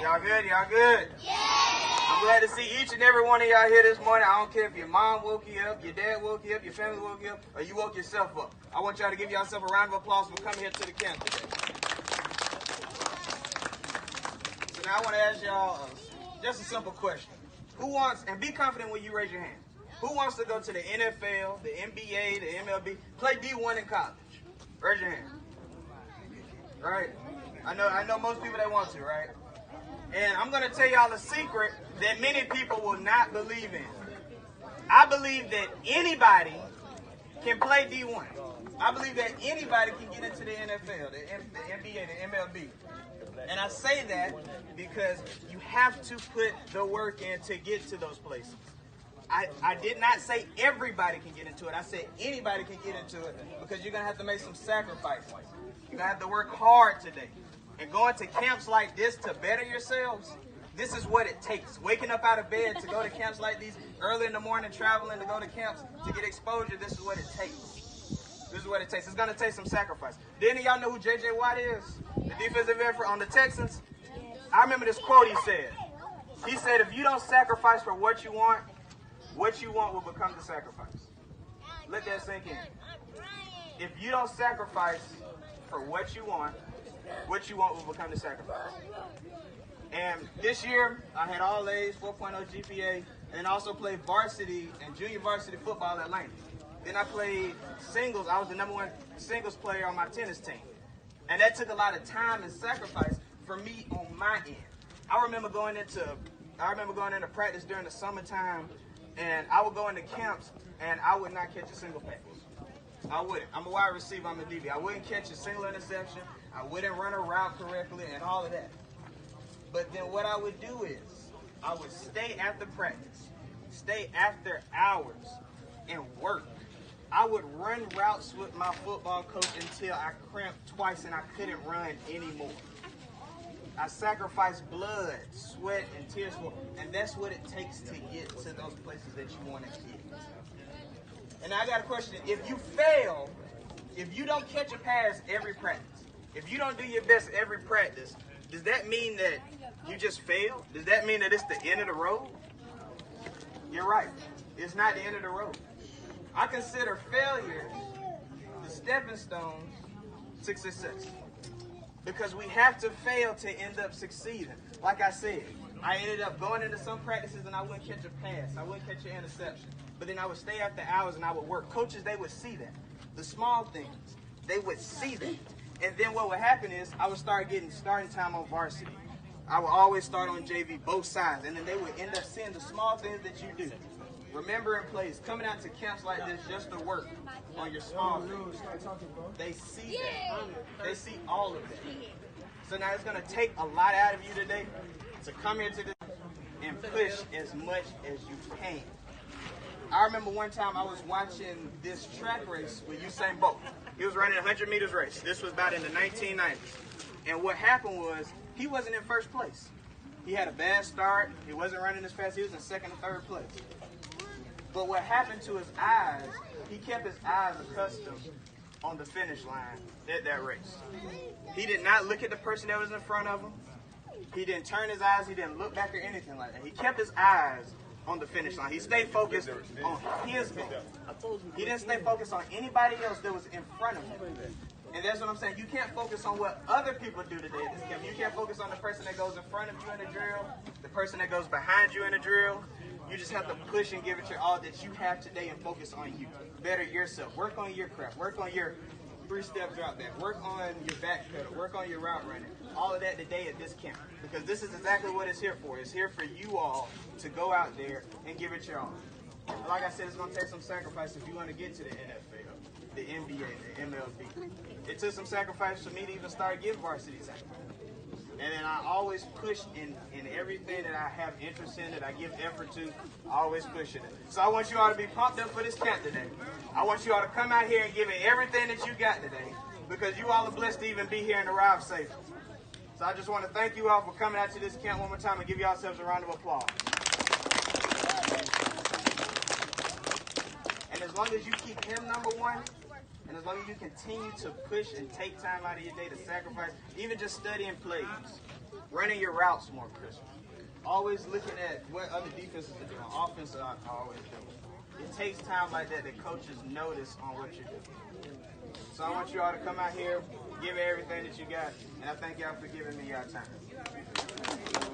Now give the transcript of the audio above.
Y'all good? Y'all good? Yeah. I'm glad to see each and every one of y'all here this morning. I don't care if your mom woke you up, your dad woke you up, your family woke you up, or you woke yourself up. I want y'all to give yourself a round of applause for coming here to the camp today. So now I want to ask y'all just a simple question. Who wants, and be confident when you raise your hand, who wants to go to the NFL, the NBA, the MLB, play D1 in college? Raise your hand. Right? I know most people that want to, right? And I'm going to tell y'all a secret that many people will not believe in. I believe that anybody can play D1. I believe that anybody can get into the NFL, the NBA, the MLB. And I say that because you have to put the work in to get to those places. I did not say everybody can get into it. I said anybody can get into it because you're going to have to make some sacrifices. You're going to have to work hard today. And going to camps like this to better yourselves, this is what it takes. Waking up out of bed to go to camps like these, early in the morning, traveling to go to camps to get exposure, this is what it takes. This is what it takes. It's going to take some sacrifice. Do any of y'all know who J.J. Watt is? The defensive end on the Texans? I remember this quote he said. He said, if you don't sacrifice for what you want will become the sacrifice. Let that sink in. If you don't sacrifice for what you want will become the sacrifice. And this year, I had all A's, 4.0 GPA, and also played varsity and junior varsity football at Lane. Then I played singles. I was the #1 singles player on my tennis team. And that took a lot of time and sacrifice for me on my end. I remember going into practice during the summertime, and I would go into camps, and I would not catch a single pass. I wouldn't. I'm a wide receiver. I'm a DB. I wouldn't catch a single interception. I wouldn't run a route correctly and all of that. But then what I would do is I would stay after practice, stay after hours, and work. I would run routes with my football coach until I cramped twice and I couldn't run anymore. I sacrificed blood, sweat, and tears for, and that's what it takes to get to those places that you want to get. And I got a question. If you fail, if you don't catch a pass every practice, if you don't do your best every practice, does that mean that you just failed? Does that mean that it's the end of the road? You're right. It's not the end of the road. I consider failure the stepping stones to success. Because we have to fail to end up succeeding. Like I said, I ended up going into some practices and I wouldn't catch a pass. I wouldn't catch an interception. But then I would stay after hours and I would work. Coaches, they would see that. The small things, they would see that. And then what would happen is I would start getting starting time on varsity. I would always start on JV, both sides. And then they would end up seeing the small things that you do. Remembering plays, coming out to camps like this just to work on your small things. They see that. They see all of that. So now it's going to take a lot out of you today to come here to this and push as much as you can. I remember one time I was watching this track race with U.S.Senator. He was running a 100 meters race. This was about in the 1990s. And what happened was he wasn't in first place. He had a bad start. He wasn't running as fast. He was in second or third place. But what happened to his eyes, he kept his eyes accustomed on the finish line at that race. He did not look at the person that was in front of him. He didn't turn his eyes. He didn't look back or anything like that. He kept his eyes on the finish line. He stayed focused on his goal. He didn't stay focused on anybody else that was in front of him. And that's what I'm saying. You can't focus on what other people do today at this camp. You can't focus on the person that goes in front of you in a drill, the person that goes behind you in a drill. You just have to push and give it your all that you have today and focus on you. Better yourself. Work on your craft. Work on your 3-step drop back. Work on your back pedal. Work on your route running. All of that today at this camp. Because this is exactly what it's here for. It's here for you all to go out there and give it your all. Like I said, it's going to take some sacrifice if you want to get to the NFL, the NBA, the MLB. It took some sacrifice for me to even start getting varsity time. And then I always push in everything that I have interest in, that I give effort to, I always push it. So I want you all to be pumped up for this camp today. I want you all to come out here and give it everything that you got today, because you all are blessed to even be here and arrive safely. So I just want to thank you all for coming out to this camp one more time and give yourselves a round of applause. And as long as you keep him #1, and as long as you continue to push and take time out of your day to sacrifice, even just studying plays, running your routes more crisp. Always looking at what other defenses are doing. Offenses are always doing. It takes time like that coaches notice on what you're doing. So I want you all to come out here, give everything that you got, and I thank y'all for giving me your time.